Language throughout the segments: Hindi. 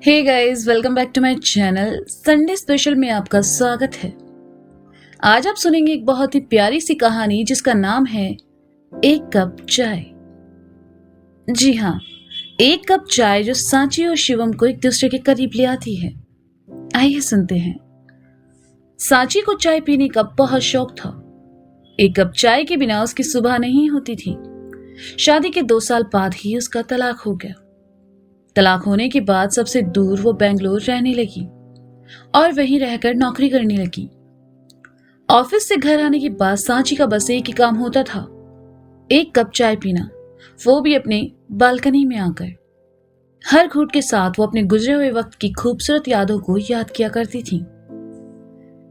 Hey guys, welcome back to my channel. Sunday special में आपका स्वागत है। आज आप सुनेंगे एक बहुत ही प्यारी सी कहानी जिसका नाम है एक कप चाय। जी हाँ, एक कप चाय जो सांची और शिवम को एक दूसरे के करीब ले आती है। आइए सुनते हैं। सांची को चाय पीने का बहुत शौक था। एक कप चाय के बिना उसकी सुबह नहीं होती थी। शादी के 2 साल बाद ही उसका तलाक हो गया। तलाक होने के बाद सबसे दूर वो बेंगलोर रहने लगी और वहीं रहकर नौकरी करने लगी। ऑफिस से घर आने के बाद सांची का बस एक ही काम होता था, एक कप चाय पीना, वो भी अपने बालकनी में आकर। हर घूंट के साथ वो अपने गुजरे हुए वक्त की खूबसूरत यादों को याद किया करती थी।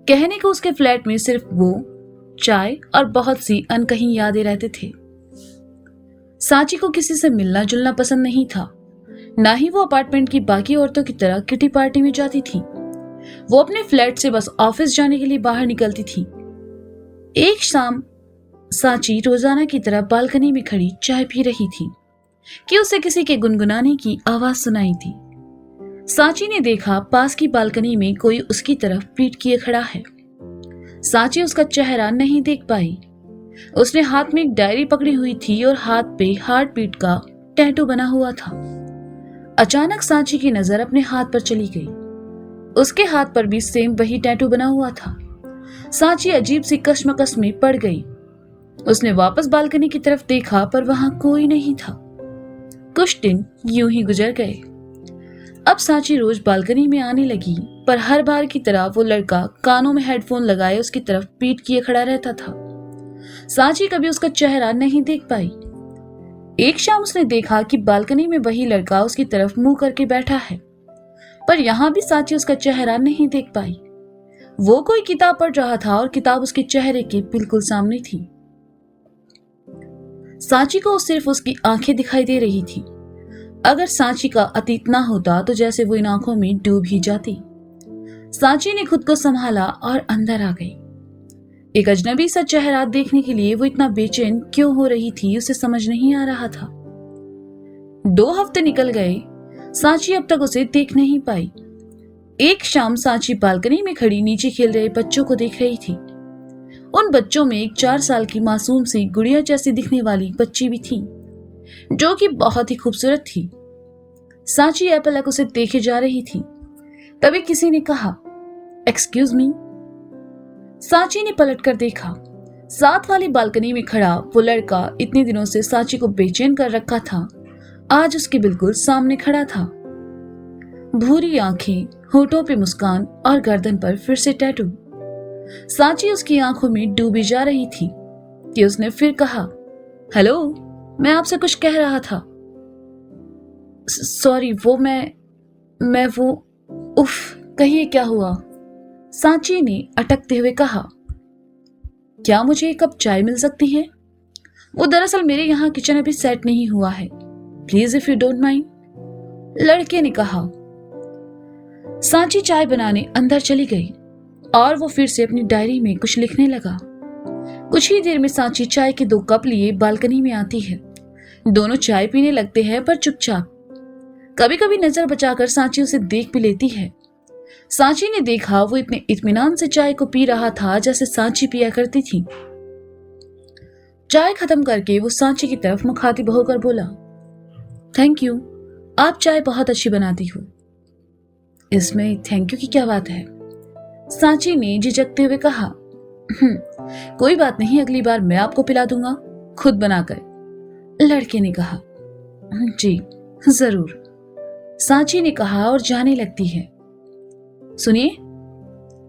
कहने को उसके फ्लैट में सिर्फ वो, चाय और बहुत सी अनकही यादें रहते थे। सांची को किसी से मिलना जुलना पसंद नहीं था, ना ही वो अपार्टमेंट की बाकी औरतों की तरह किटी पार्टी में जाती थी। वो अपने फ्लैट से बस ऑफिस जाने के लिए बाहर निकलती थी। एक शाम सांची रोजाना की तरह बालकनी में खड़ी चाय पी रही थी कि उसे किसी के गुनगुनाने की आवाज सुनाई थी। सांची ने देखा पास की बालकनी में कोई उसकी तरफ पीठ किए खड़ा है। सांची उसका चेहरा नहीं देख पाई। उसने हाथ में एक डायरी पकड़ी हुई थी और हाथ पे हार्ट बीट का टैटू बना हुआ था। अचानक सांची की नजर अपने हाथ पर चली गई। उसके हाथ पर भी सेम वही टैटू बना हुआ था। सांची अजीब सी कश्मकश में पड़ गई। उसने वापस बालकनी की तरफ देखा पर वहां कोई नहीं था। कुछ दिन यूं ही गुजर गए। अब सांची रोज बालकनी में आने लगी, पर हर बार की तरह वो लड़का कानों में हेडफोन लगाए उसकी तरफ पीठ किए खड़ा रहता था। सांची कभी उसका चेहरा नहीं देख पाई। एक शाम उसने देखा कि बालकनी में वही लड़का उसकी तरफ मुंह करके बैठा है, पर यहां भी सांची उसका चेहरा नहीं देख पाई। वो कोई किताब पढ़ रहा था और किताब उसके चेहरे के बिल्कुल सामने थी। सांची को सिर्फ उसकी आंखें दिखाई दे रही थी। अगर सांची का अतीत ना होता तो जैसे वो इन आंखों में डूब ही जाती। सांची ने खुद को संभाला और अंदर आ गई। एक अजनबी सा चेहरा देखने के लिए वो इतना बेचैन क्यों हो रही थी, उसे समझ नहीं आ रहा था। 2 हफ्ते निकल गए। सांची अब तक उसे देख नहीं पाई। एक शाम सांची बालकनी में खड़ी नीचे खेल रहे बच्चों को देख रही थी। उन बच्चों में एक 4 साल की मासूम सी गुड़िया जैसी दिखने वाली बच्ची भी थी, जो कि बहुत ही खूबसूरत थी। सांची अपलक उसे देखे जा रही थी। तभी किसी ने कहा, एक्सक्यूज मी। सांची ने पलटकर देखा। साथ वाली बालकनी में खड़ा वो लड़का इतने दिनों से सांची को बेचैन कर रखा था, आज उसके बिल्कुल सामने खड़ा था। भूरी आंखें, होठों पे मुस्कान और गर्दन पर फिर से टैटू। सांची उसकी आंखों में डूबी जा रही थी कि उसने फिर कहा, हेलो, मैं आपसे कुछ कह रहा था। सॉरी, वो मैं वो उफ, कहिए क्या हुआ? सांची ने अटकते हुए कहा, क्या मुझे एक कप चाय मिल सकती है? वो दरअसल मेरे यहाँ किचन अभी सेट नहीं हुआ है, please if you don't mind, लड़के ने कहा। सांची चाय बनाने अंदर चली गई और वो फिर से अपनी डायरी में कुछ लिखने लगा। कुछ ही देर में सांची चाय के 2 कप लिए बालकनी में आती है। दोनों चाय पीने लगते हैं, पर चुपचाप। कभी कभी नजर बचाकर सांची उसे देख भी लेती है। सांची ने देखा वो इतने इत्मीनान से चाय को पी रहा था जैसे सांची पिया करती थी। चाय खत्म करके वो सांची की तरफ मुखातिब होकर बोला, थैंक यू, आप चाय बहुत अच्छी बनाती हो। इसमें थैंक यू की क्या बात है? सांची ने झिझकते हुए कहा, कोई बात नहीं, अगली बार मैं आपको पिला दूंगा, खुद बनाकर, लड़के ने कहा। जी जरूर, सांची ने कहा और जाने लगती है। सुनिए,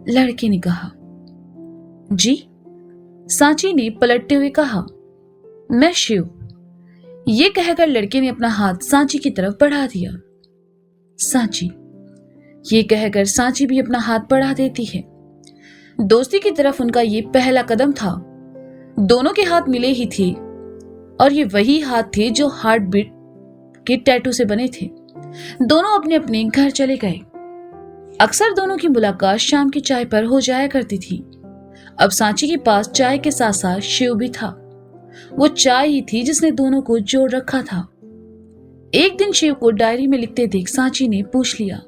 लड़के ने कहा। जी, सांची ने पलटते हुए कहा, मैं शिव। ये कहकर लड़के ने अपना हाथ सांची की तरफ बढ़ा दिया। सांची, ये कहकर सांची भी अपना हाथ बढ़ा देती है। दोस्ती की तरफ उनका ये पहला कदम था। दोनों के हाथ मिले ही थे और ये वही हाथ थे जो हार्ट बीट के टैटू से बने थे। दोनों अपने अपने घर चले गए। अक्सर दोनों की मुलाकात शाम की चाय पर हो जाया करती थी। अब सांची के पास चाय के साथ साथ शिव भी था। वो चाय ही थी जिसने दोनों को जोड़ रखा था। एक दिन शिव को डायरी में लिखते देख सांची ने पूछ लिया,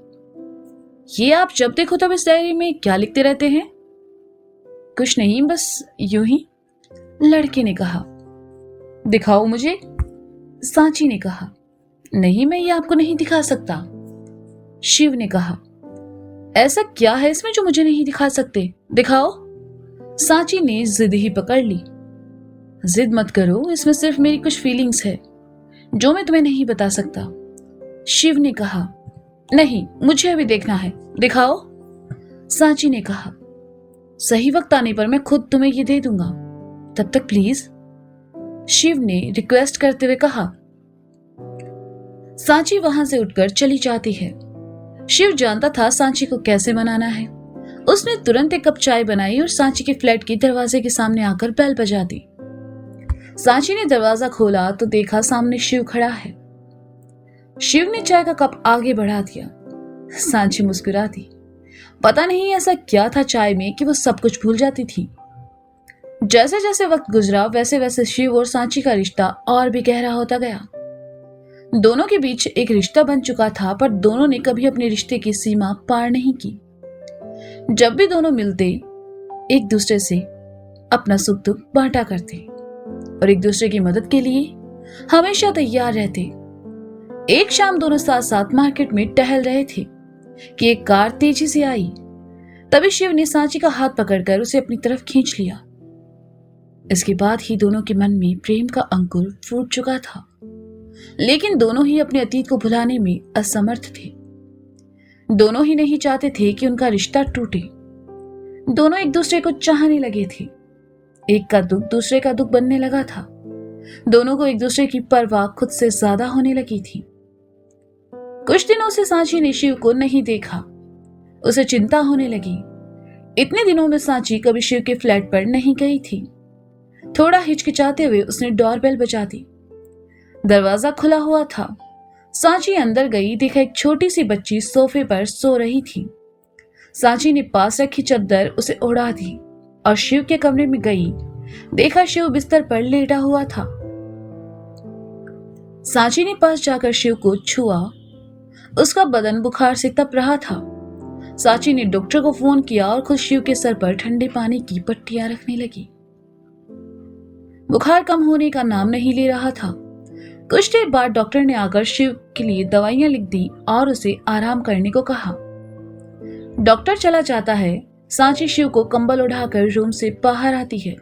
ये आप जब देखो तब इस डायरी में क्या लिखते रहते हैं? कुछ नहीं, बस यूं ही, लड़के ने कहा। दिखाओ मुझे, सांची ने कहा। नहीं, मैं ये आपको नहीं दिखा सकता, शिव ने कहा। ऐसा क्या है इसमें जो मुझे नहीं दिखा सकते? दिखाओ। सांची ने जिद ही पकड़ ली। जिद मत करो, इसमें सिर्फ मेरी कुछ फीलिंग्स है जो मैं तुम्हें नहीं बता सकता, शिव ने कहा। नहीं, मुझे अभी देखना है, दिखाओ, सांची ने कहा। सही वक्त आने पर मैं खुद तुम्हें ये दे दूंगा, तब तक प्लीज, शिव ने रिक्वेस्ट करते हुए कहा। सांची वहां से उठकर चली जाती है। शिव जानता था सांची को कैसे मनाना है। उसने तुरंत एक कप चाय बनाई और सांची के फ्लैट के दरवाजे के सामने आकर बेल बजा दी। सांची ने दरवाजा खोला तो देखा सामने शिव खड़ा है। शिव ने चाय का कप आगे बढ़ा दिया। सांची मुस्कुरा दी। पता नहीं ऐसा क्या था चाय में कि वो सब कुछ भूल जाती थी। जैसे जैसे वक्त गुजरा वैसे वैसे शिव और सांची का रिश्ता और भी गहरा होता गया। दोनों के बीच एक रिश्ता बन चुका था, पर दोनों ने कभी अपने रिश्ते की सीमा पार नहीं की। जब भी दोनों मिलते, एक दूसरे से अपना सुख दुख बांटा करते और एक दूसरे की मदद के लिए हमेशा तैयार रहते। एक शाम दोनों साथ साथ मार्केट में टहल रहे थे कि एक कार तेजी से आई। तभी शिव ने सांची का हाथ पकड़कर उसे अपनी तरफ खींच लिया। इसके बाद ही दोनों के मन में प्रेम का अंकुर फूट चुका था, लेकिन दोनों ही अपने अतीत को भुलाने में असमर्थ थे। दोनों ही नहीं चाहते थे कि उनका रिश्ता टूटे। दोनों एक दूसरे को चाहने लगे थे। एक का दुख दूसरे का दुख बनने लगा था। दोनों को एक दूसरे की परवाह खुद से ज्यादा होने लगी थी। कुछ दिनों से सांची ने शिव को नहीं देखा। उसे चिंता होने लगी। इतने दिनों में सांची कभी शिव के फ्लैट पर नहीं गई थी। थोड़ा हिचकिचाते हुए उसने डोरबेल बजा दी। दरवाजा खुला हुआ था। सांची अंदर गई, देखा एक छोटी सी बच्ची सोफे पर सो रही थी। सांची ने पास रखी चादर उसे उड़ा दी और शिव के कमरे में गई, देखा शिव बिस्तर पर लेटा हुआ था। सांची ने पास जाकर शिव को छुआ। उसका बदन बुखार से तप रहा था। सांची ने डॉक्टर को फोन किया और खुद शिव के सर पर ठंडे पानी की पट्टियां रखने लगी। बुखार कम होने का नाम नहीं ले रहा था। कुछ देर बाद डॉक्टर ने आकर शिव के लिए दवाइयां लिख दी और उसे आराम करने को कहा। डॉक्टर चला जाता है। सांची शिव को कंबल उठाकर रूम से बाहर आती है।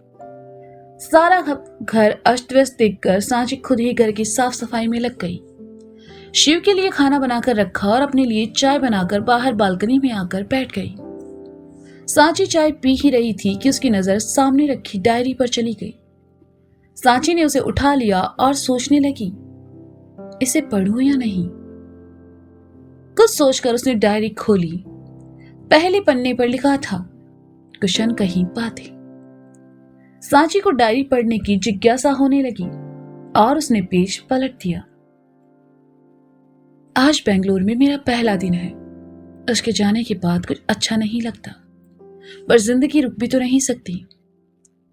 सारा घर अस्त व्यस्त देखकर सांची खुद ही घर की साफ सफाई में लग गई। शिव के लिए खाना बनाकर रखा और अपने लिए चाय बनाकर बाहर बालकनी में आकर बैठ गई। सांची चाय पी ही रही थी कि उसकी नजर सामने रखी डायरी पर चली गई। सांची ने उसे उठा लिया और सोचने लगी, इसे पढ़ूं या नहीं। कुछ सोचकर उसने डायरी खोली। पहले पन्ने पर लिखा था, कुशन कहीं पाते। सांची को डायरी पढ़ने की जिज्ञासा होने लगी और उसने पेज पलट दिया। आज बेंगलुरु में मेरा पहला दिन है। उसके जाने के बाद कुछ अच्छा नहीं लगता, पर जिंदगी रुक भी तो नहीं सकती।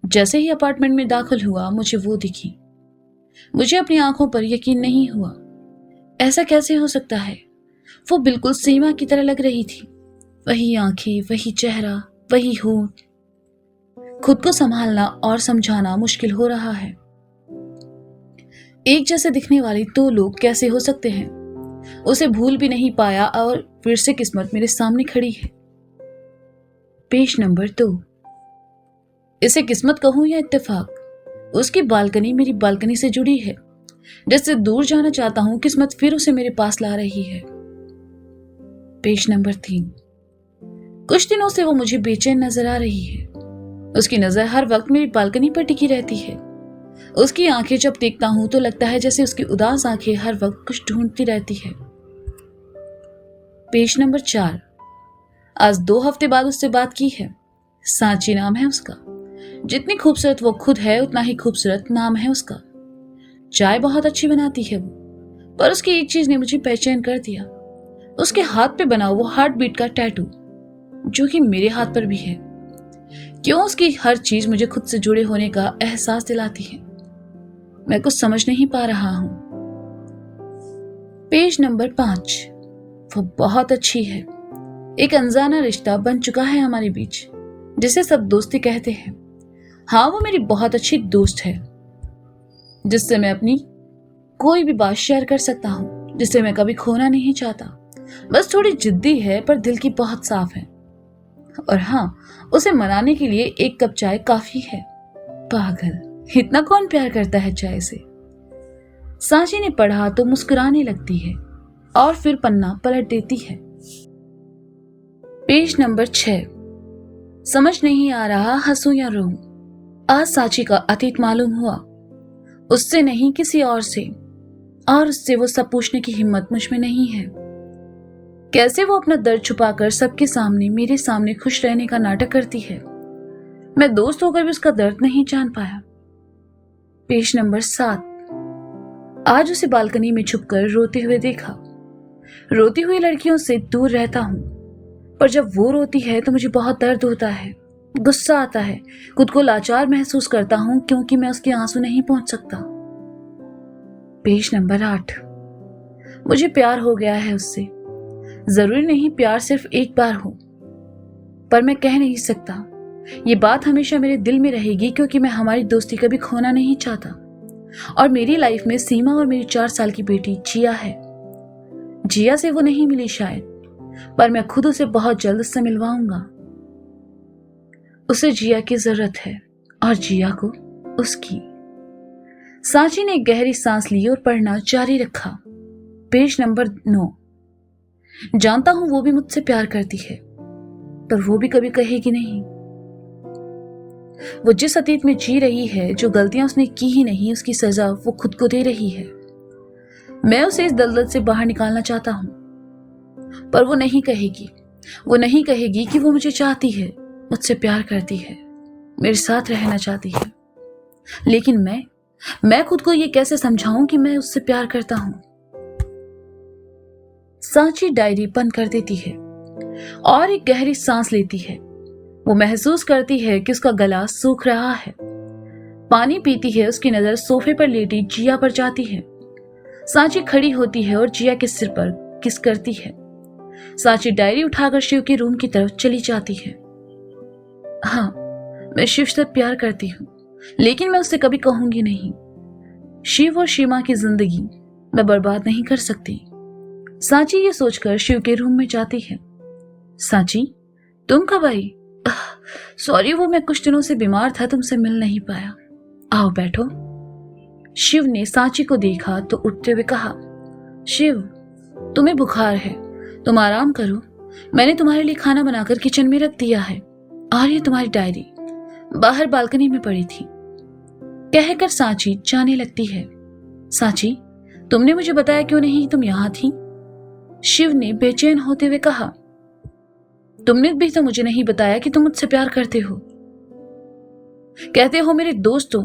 जैसे ही अपार्टमेंट में दाखिल हुआ, मुझे वो दिखी। मुझे अपनी आंखों पर यकीन नहीं हुआ। ऐसा कैसे हो सकता है? वो बिल्कुल सीमा की तरह लग रही थी। वही आंखें, वही चेहरा, वही होंठ। खुद को संभालना और समझाना मुश्किल हो रहा है। एक जैसे दिखने वाले दो लोग कैसे हो सकते हैं? उसे भूल भी नहीं पाया और फिर से किस्मत मेरे सामने खड़ी है। Page number 2। इसे किस्मत कहूं या इत्तेफाक? उसकी बालकनी मेरी बालकनी से जुड़ी है। जिससे दूर जाना चाहता हूं, किस्मत फिर उसे मेरे पास ला रही है। Page number 3। कुछ दिनों से वो मुझे बेचैन नजर आ रही है। उसकी नजर हर वक्त मेरी बालकनी पर टिकी रहती है। उसकी आंखें जब देखता हूं तो लगता है जैसे उसकी उदास आंखें हर वक्त कुछ ढूंढती रहती है। Page number 4। आज 2 हफ्ते बाद उससे बात की है। सांची नाम है उसका। जितनी खूबसूरत वो खुद है, उतना ही खूबसूरत नाम है उसका। चाय बहुत अच्छी बनाती है वो, पर उसकी एक चीज ने मुझे बेचैन कर दिया। उसके हाथ पे बना वो हार्ट बीट का टैटू, जो कि मेरे हाथ पर भी है। क्यों उसकी हर चीज मुझे खुद से जुड़े होने का एहसास दिलाती है? मैं कुछ समझ नहीं पा रहा हूं। Page number 5। वो बहुत अच्छी है। एक अनजाना रिश्ता बन चुका है हमारे बीच, जिसे सब दोस्ती कहते हैं। हाँ, वो मेरी बहुत अच्छी दोस्त है, जिससे मैं अपनी कोई भी बात शेयर कर सकता हूँ, जिसे मैं कभी खोना नहीं चाहता। बस थोड़ी जिद्दी है पर दिल की बहुत साफ है। और हाँ, उसे मनाने के लिए एक कप चाय काफी है। पागल, इतना कौन प्यार करता है चाय से। सांची ने पढ़ा तो मुस्कुराने लगती है और फिर पन्ना पलट देती है। Page number 6। समझ नहीं आ रहा हंसूं या रोऊं। आज सांची का अतीत मालूम हुआ, उससे नहीं किसी और से, और उससे वो सब पूछने की हिम्मत मुझ में नहीं है। कैसे वो अपना दर्द छुपाकर सबके सामने मेरे सामने खुश रहने का नाटक करती है। मैं दोस्त होकर भी उसका दर्द नहीं जान पाया। Page number 7। आज उसे बालकनी में छुपकर रोते हुए देखा। रोती हुई लड़कियों से दूर रहता हूं, पर जब वो रोती है तो मुझे बहुत दर्द होता है, गुस्सा आता है, खुद को लाचार महसूस करता हूं क्योंकि मैं उसके आंसू नहीं पहुंच सकता। Page number 8। मुझे प्यार हो गया है उससे। जरूरी नहीं प्यार सिर्फ एक बार हो, पर मैं कह नहीं सकता। ये बात हमेशा मेरे दिल में रहेगी क्योंकि मैं हमारी दोस्ती कभी खोना नहीं चाहता। और मेरी लाइफ में सीमा और मेरी 4 साल की बेटी जिया है। जिया से वो नहीं मिली शायद, पर मैं खुद उसे बहुत जल्द उससे मिलवाऊंगा। उसे जिया की जरूरत है और जिया को उसकी। सांची ने एक गहरी सांस ली और पढ़ना जारी रखा। Page number 9। जानता हूं वो भी मुझसे प्यार करती है, पर वो भी कभी कहेगी नहीं। वो जिस अतीत में जी रही है, जो गलतियां उसने की ही नहीं, उसकी सजा वो खुद को दे रही है। मैं उसे इस दलदल से बाहर निकालना चाहता हूं, पर वो नहीं कहेगी। वो नहीं कहेगी कि वो मुझे चाहती है, मुझसे प्यार करती है, मेरे साथ रहना चाहती है। लेकिन मैं खुद को ये कैसे समझाऊं कि मैं उससे प्यार करता हूं। सांची डायरी बंद कर देती है और एक गहरी सांस लेती है। वो महसूस करती है कि उसका गला सूख रहा है। पानी पीती है। उसकी नजर सोफे पर लेटी जिया पर जाती है। सांची खड़ी होती है और जिया के सिर पर किस करती है। सांची डायरी उठाकर शिव के रूम की तरफ चली जाती है। हाँ, मैं शिव से प्यार करती हूँ, लेकिन मैं उससे कभी कहूंगी नहीं। शिव और सीमा की जिंदगी मैं बर्बाद नहीं कर सकती। सांची ये सोचकर शिव के रूम में जाती है। सांची, तुम कब आई? सॉरी, वो मैं कुछ दिनों से बीमार था, तुमसे मिल नहीं पाया। आओ बैठो। शिव ने सांची को देखा तो उठते हुए कहा, शिव, तुम्हें बुखार है, तुम आराम करो। मैंने तुम्हारे लिए खाना बनाकर किचन में रख दिया है, और ये तुम्हारी डायरी बाहर बालकनी में पड़ी थी। कहकर सांची जाने लगती है। सांची, तुमने मुझे बताया क्यों नहीं तुम यहां थी? शिव ने बेचैन होते हुए कहा, तुमने भी तो मुझे नहीं बताया कि तुम मुझसे प्यार करते हो। कहते हो मेरे दोस्त हो,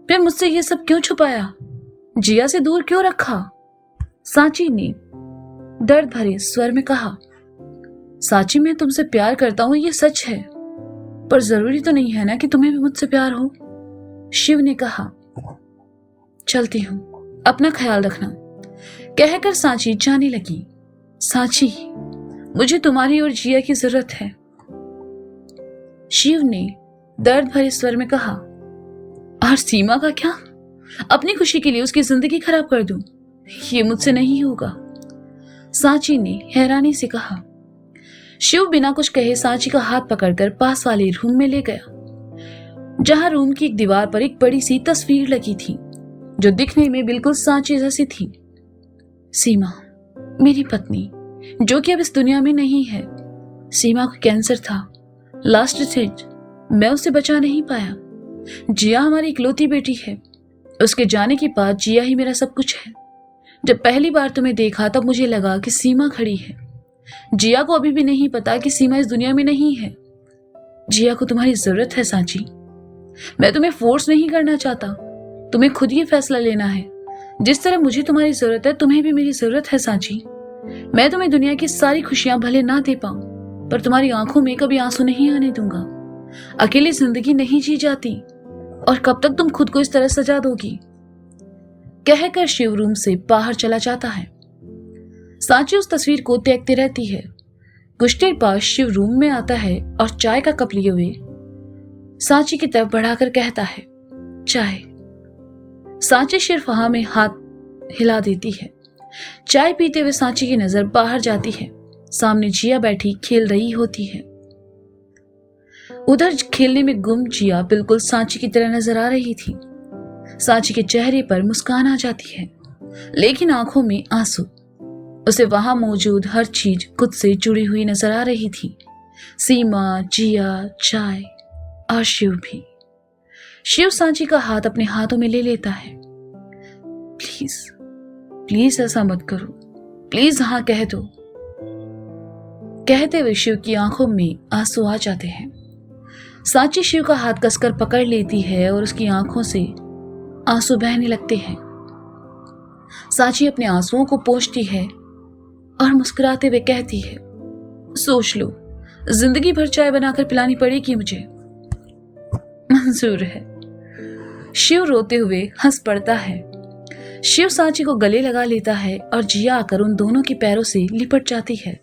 फिर मुझसे ये सब क्यों छुपाया? जिया से दूर क्यों रखा? सांची ने दर्द भरे स्वर में कहा, सांची, मैं तुमसे प्यार करता हूं, ये सच है, पर जरूरी तो नहीं है ना कि तुम्हें भी मुझसे प्यार हो। शिव ने कहा, चलती हूं, अपना ख्याल रखना। कहकर सांची जाने लगी। सांची, मुझे तुम्हारी और जिया की जरूरत है। शिव ने दर्द भरे स्वर में कहा, और सीमा का क्या? अपनी खुशी के लिए उसकी जिंदगी खराब कर दूं? ये मुझसे नहीं होगा। सांची ने हैरानी से कहा। शिव बिना कुछ कहे सांची का हाथ पकड़कर पास वाले रूम में ले गया, जहां रूम की एक दीवार पर एक बड़ी सी तस्वीर लगी थी, जो दिखने में बिल्कुल सांची जैसी थी। सीमा, मेरी पत्नी, जो कि अब इस दुनिया में नहीं है। सीमा को कैंसर था, लास्ट स्टेज। मैं उसे बचा नहीं पाया। जिया हमारी इकलौती बेटी है। उसके जाने के बाद जिया ही मेरा सब कुछ है। जब पहली बार तुम्हें देखा तब मुझे लगा कि सीमा खड़ी है। जिया को अभी भी नहीं पता कि सीमा इस दुनिया में नहीं है। जिया को तुम्हारी जरूरत है सांची। मैं तुम्हें फोर्स नहीं करना चाहता, तुम्हें खुद ये फैसला लेना है। जिस तरह मुझे तुम्हारी जरूरत है, तुम्हें भी मेरी जरूरत है सांची। मैं तुम्हें दुनिया की सारी खुशियां भले ना दे पाऊं, पर तुम्हारी आंखों में कभी आंसू नहीं आने दूंगा। अकेली जिंदगी नहीं जी जाती, और कब तक तुम खुद को इस तरह सजा दोगी? कहकर शिव रूम से बाहर चला जाता है। सांची उस तस्वीर को देखती रहती है। कुछ देर बाद शिव रूम में आता है और चाय का कप लिए हुए सांची की तरफ बढ़ाकर कहता है, चाय। सांची सिर्फ हाँ में हाथ हिला देती है। चाय पीते हुए सांची की नजर बाहर जाती है। सामने जिया बैठी खेल रही होती है। उधर खेलने में गुम जिया बिल्कुल सांची की तरह नजर आ रही थी। सांची के चेहरे पर मुस्कान आ जाती है, लेकिन आंखों में आंसू। उसे वहां मौजूद हर चीज खुद से जुड़ी हुई नजर आ रही थी। सीमा, जिया, चाय और शिव भी। शिव सांची का हाथ अपने हाथों में ले लेता है। प्लीज प्लीज ऐसा मत करो, प्लीज हाँ कह दो। कहते हुए शिव की आंखों में आंसू आ जाते हैं। सांची शिव का हाथ कसकर पकड़ लेती है और उसकी आंखों से आंसू बहने लगते हैं। सांची अपने आंसुओं को पोंछती है और मुस्कुराते हुए कहती है, सोच लो, जिंदगी भर चाय बनाकर पिलानी पड़ेगी मुझे। मंजूर है। शिव रोते हुए हंस पड़ता है। शिव सांची को गले लगा लेता है और जिया आकर उन दोनों के पैरों से लिपट जाती है।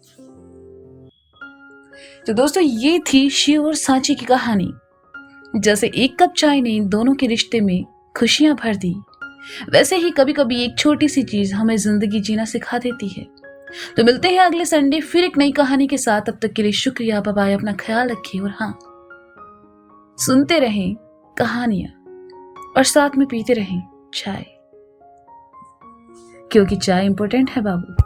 तो दोस्तों, ये थी शिव और सांची की कहानी। जैसे एक कप चाय ने इन दोनों के रिश्ते में खुशियां भर दी, वैसे ही कभी कभी एक छोटी सी चीज हमें जिंदगी जीना सिखा देती है। तो मिलते हैं अगले संडे फिर एक नई कहानी के साथ। तब तक के लिए शुक्रिया। Bye bye. अपना ख्याल रखिए और हाँ, सुनते रहें कहानियां और साथ में पीते रहें चाय, क्योंकि चाय इंपॉर्टेंट है बाबू।